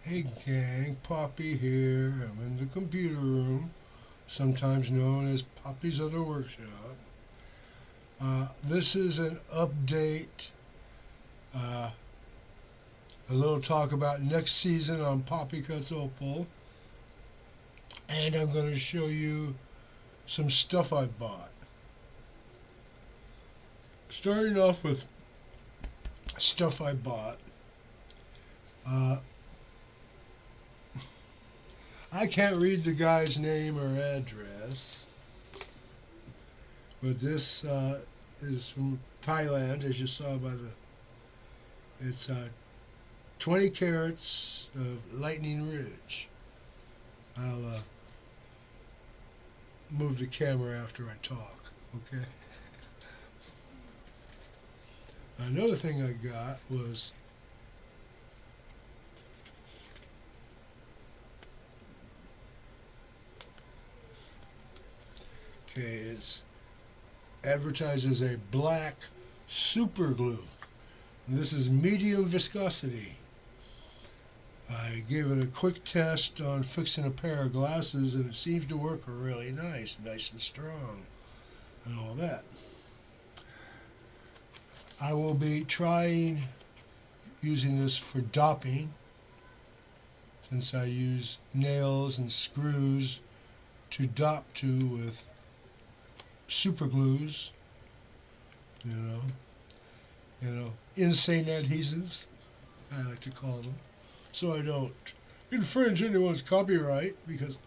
Hey gang, Poppy here. I'm in the computer room, sometimes known as Poppy's Other Workshop. This is an update, uh, a little talk about next season on Poppy Cuts Opal, and I'm going to show you some stuff I bought. Starting off with stuff I bought. Uh, I can't read the guy's name or address, but this is from Thailand, as you saw by the. It's 20 carats of Lightning Ridge. I'll move the camera after I talk, okay? Another thing I got was it's advertised as a black super glue. And this is medium viscosity. I gave it a quick test on fixing a pair of glasses and it seems to work really nice and strong and all that. I will be trying using this for dopping, since I use nails and screws to dop to with super glues, insane adhesives, I like to call them, so I don't infringe anyone's copyright because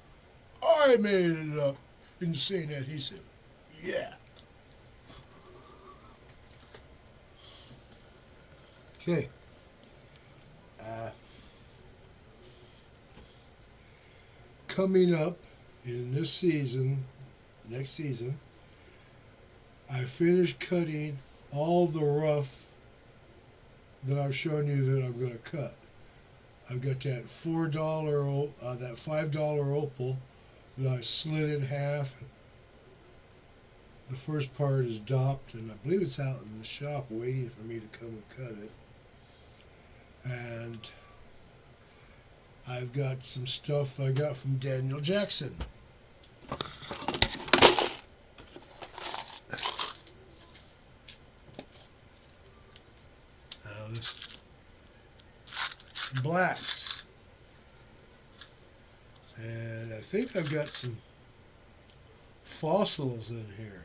I made it up insane adhesive. Yeah. Okay. Coming up in this season, next season, I finished cutting all the rough that I've shown you that I'm going to cut. I've got that that $5 opal that I slid in half. The first part is dopped, and I believe it's out in the shop waiting for me to come and cut it. And I've got some stuff I got from Daniel Jackson. Blacks. And I think I've got some fossils in here.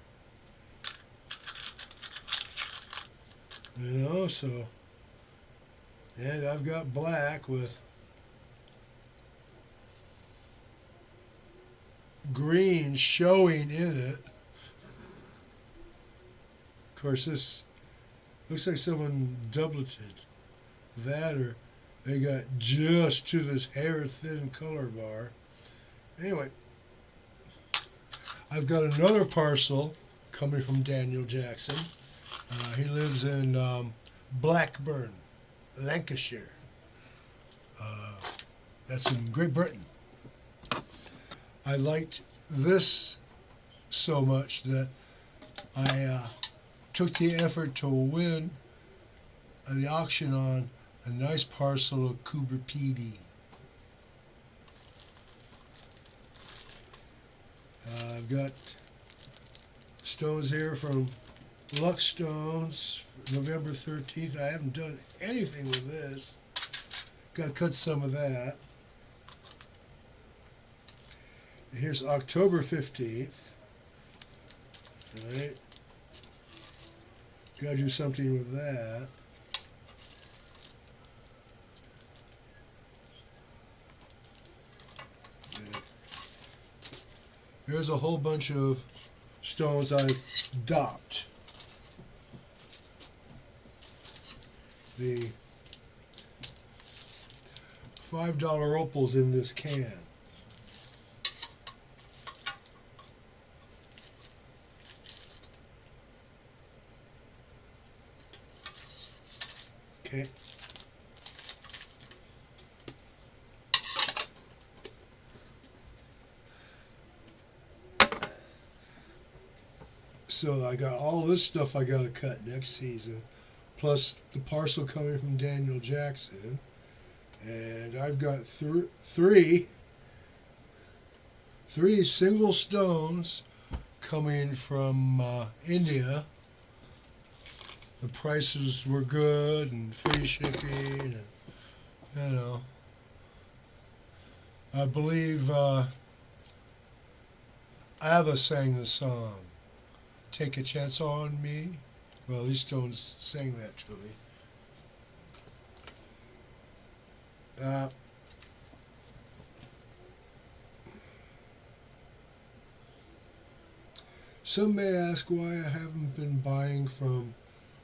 And I've got black with green showing in it. Of course, this looks like someone doubleted that, or they got just to this hair thin color bar. Anyway, I've got another parcel coming from Daniel Jackson. He lives in Blackburn, Lancashire. That's in Great Britain. I liked this so much that I took the effort to win the auction on a nice parcel of Cooper PD. I've got stones here from Lux Stones, November 13th. I haven't done anything with this. Got to cut some of that. Here's October 15th. All right. Got to do something with that. Here's a whole bunch of stones I dopped. The $5 opals in this can. Okay. So I got all this stuff I got to cut next season, plus the parcel coming from Daniel Jackson, And I've got three single stones coming from India. The prices were good and free shipping, and you know. I believe ABBA sang the song, "Take a Chance on Me." Well, these stones sang that to me. Some may ask why I haven't been buying from,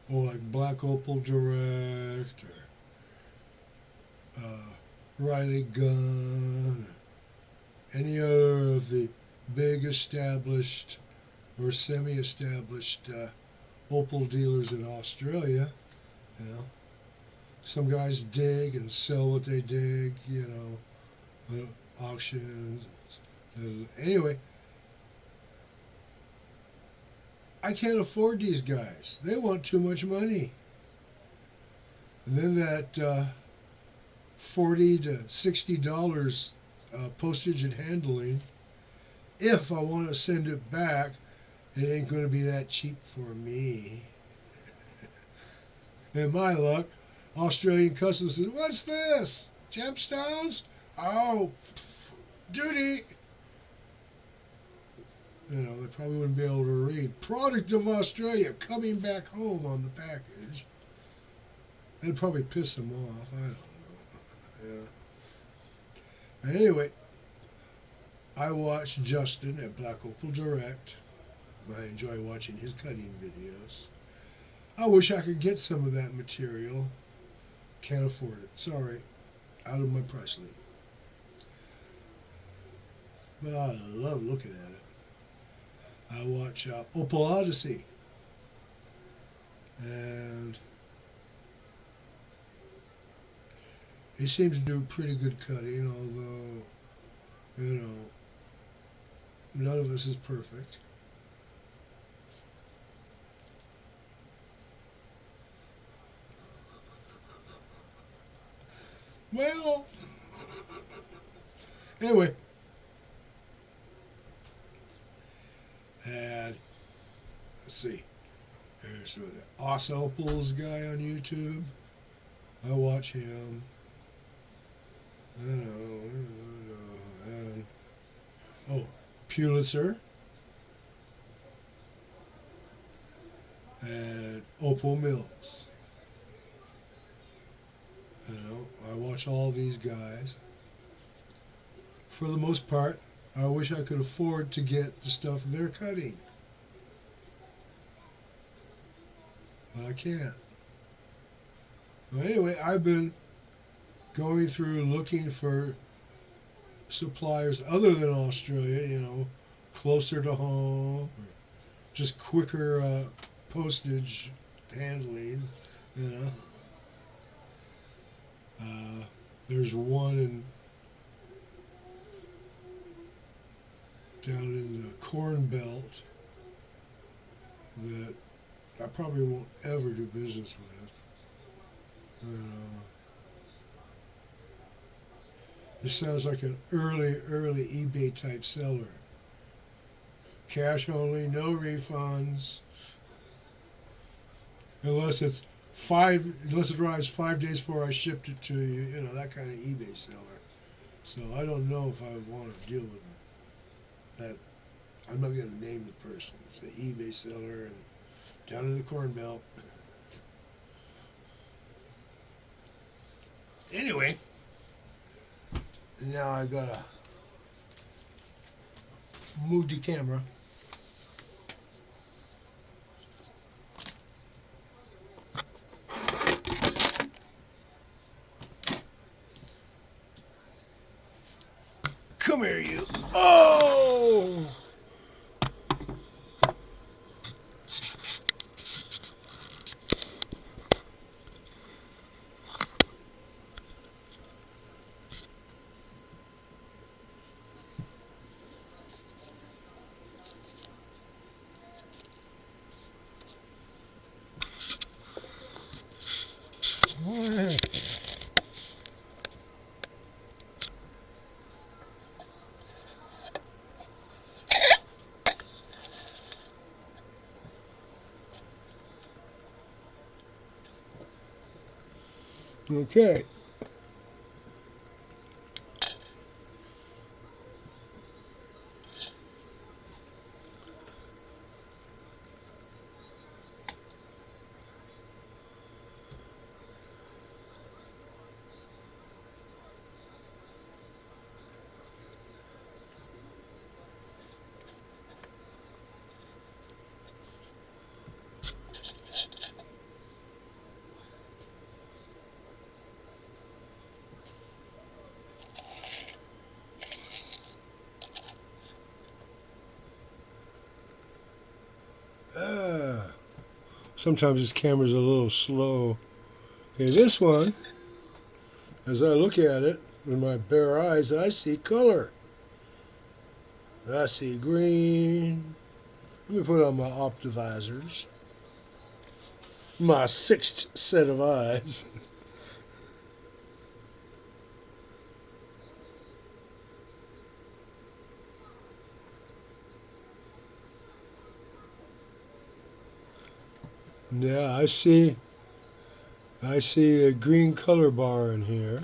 like Black Opal Direct or Riley Gunn, or any other of the big established or semi-established opal dealers in Australia. You know, some guys dig and sell what they dig. Auctions. Anyway, I can't afford these guys. They want too much money. And then that $40 to $60 postage and handling. If I want to send it back, it ain't going to be that cheap for me. And my luck, Australian Customs says, "What's this? Gemstones? Oh, duty." They probably wouldn't be able to read "Product of Australia coming back home" on the package. That'd probably piss them off. I don't know. Yeah. Anyway, I watch Justin at Black Opal Direct. I enjoy watching his cutting videos. I wish I could get some of that material. Can't afford it. Sorry. Out of my price league. But I love looking at it. I watch Opal Odyssey. And he seems to do pretty good cutting, although, none of us is perfect. Well, anyway, and let's see, there's the Os Opals guy on YouTube. I watch him. And Pulitzer and Opal Mills. I watch all these guys. For the most part, I wish I could afford to get the stuff they're cutting. But I can't. Well, anyway, I've been going through looking for suppliers other than Australia, closer to home, or just quicker postage handling, There's one down in the Corn Belt that I probably won't ever do business with. This sounds like an early eBay type seller. Cash only, no refunds, unless it arrives 5 days before I shipped it to you. That kind of eBay seller. So I don't know if I would want to deal with that. I'm not going to name the person. It's an eBay seller and down in the Corn Belt. Anyway, now I gotta move the camera. Come here, you. Oh! Okay. Ah, sometimes this camera's a little slow. Okay, this one, as I look at it with my bare eyes, I see color. I see green. Let me put on my optivisors. My sixth set of eyes. Yeah, I see a green color bar in here.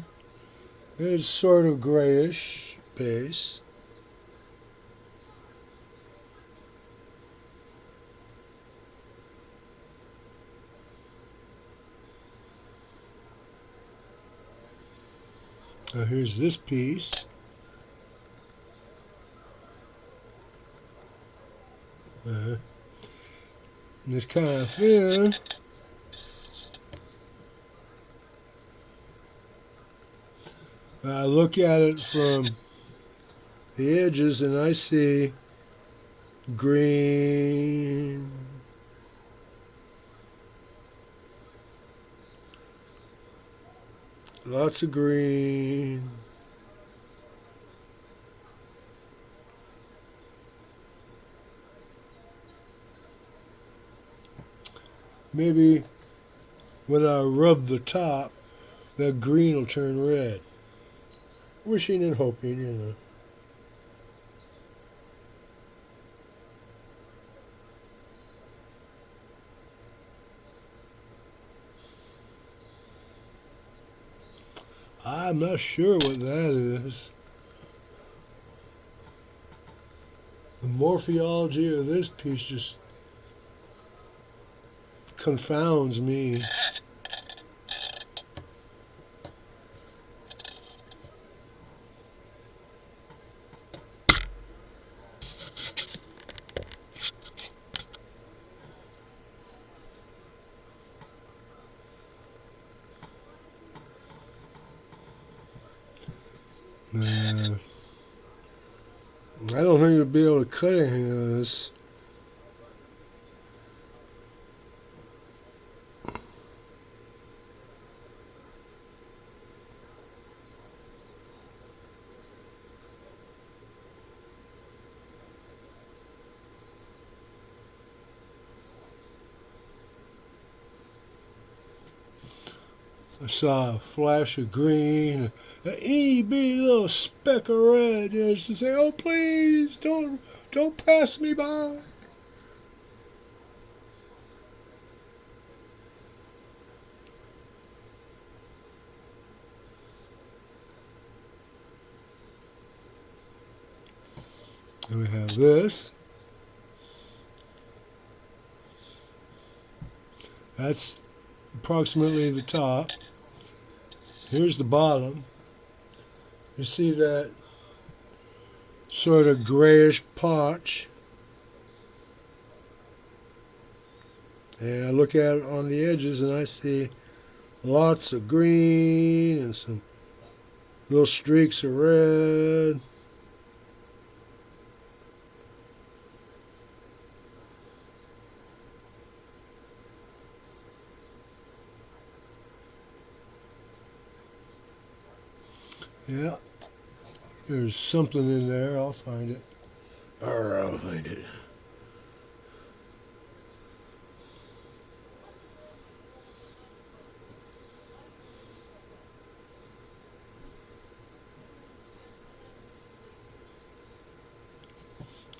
It's sort of grayish base. Now here's this piece. And it's kind of thin. I look at it from the edges and I see green, lots of green. Maybe when I rub the top, that green will turn red. Wishing and hoping, you know. I'm not sure what that is. The morphology of this piece just confounds me. Uh, I don't think you'll be able to cut anything of this. I saw a flash of green, an itty bitty little speck of red. You know, just to say, "Oh, please, don't pass me by." And we have this. That's approximately the top. Here's the bottom. You see that sort of grayish potch. And I look at it on the edges and I see lots of green and some little streaks of red. Yeah, there's something in there. I'll find it. Or I'll find it.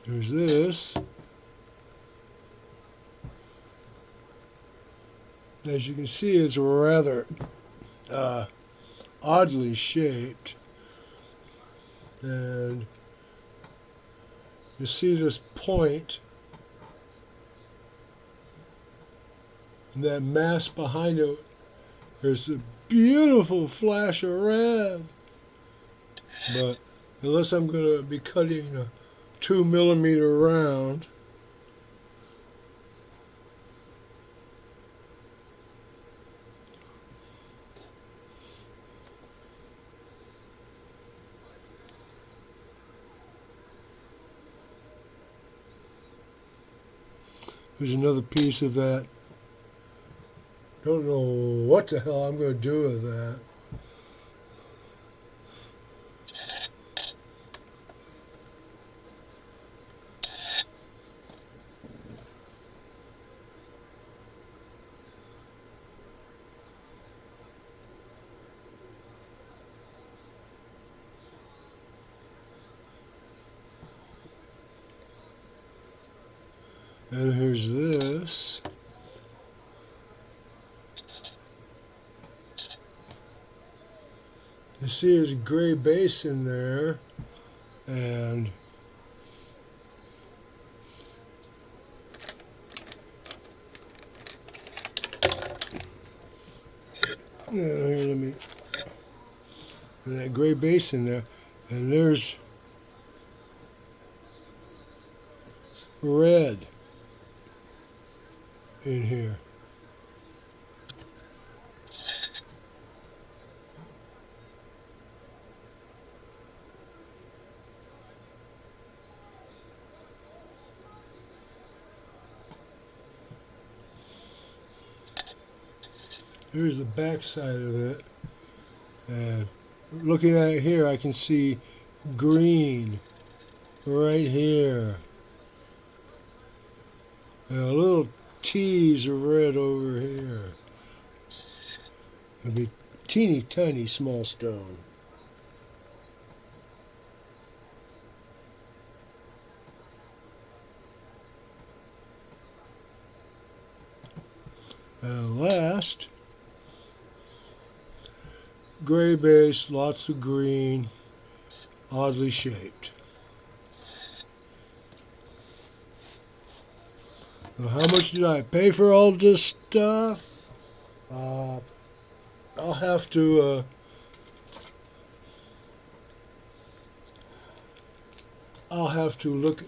There's this. As you can see, it's rather uh, oddly shaped, and you see this point and that mass behind it. There's a beautiful flash of red, but unless I'm going to be cutting a 2 millimeter round, there's another piece of that. Don't know what the hell I'm going to do with that. And here's this. You see there's a gray base in there, and here, let me, that gray base in there, and there's red in here. Here's the back side of it, and looking at it here, I can see green right here, and a little tease of red over here. It'll be teeny tiny small stone. And last, gray base, lots of green, oddly shaped. Now, how much did I pay for all this stuff? I'll have to look.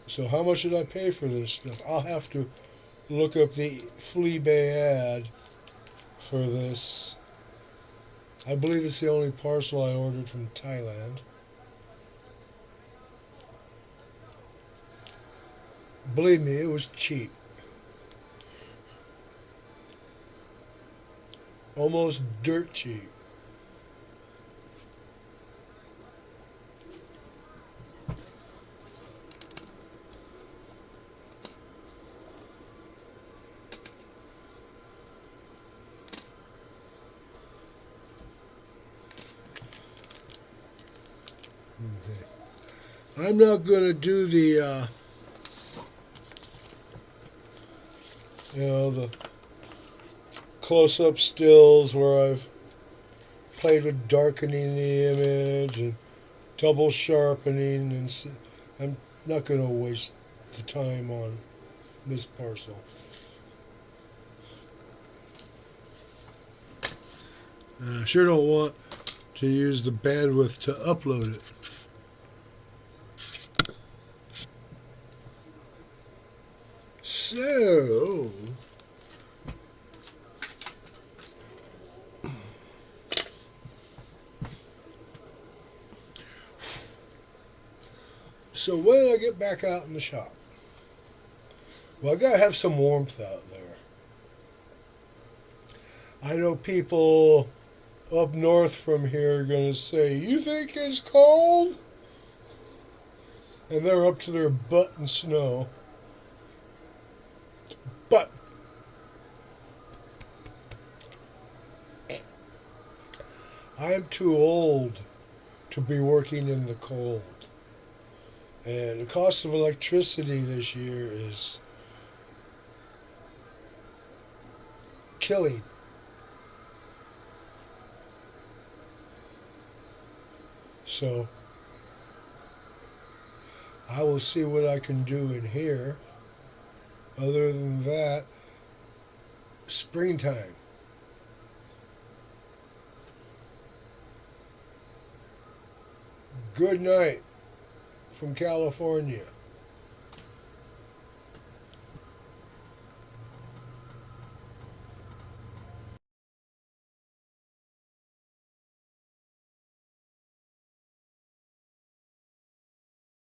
So how much did I pay for this stuff? I'll have to look up the flea bay ad for this. I believe it's the only parcel I ordered from Thailand. Believe me, it was cheap. Almost dirt cheap. Okay. I'm not going to do the, the close-up stills where I've played with darkening the image and double sharpening, and I'm not going to waste the time on this parcel. And I sure don't want to use the bandwidth to upload it. So when I get back out in the shop, well, I gotta have some warmth out there. I know people up north from here are gonna say, "You think it's cold?" And they're up to their butt in snow. But I am too old to be working in the cold. And the cost of electricity this year is killing. So I will see what I can do in here. Other than that, springtime. Good night from California.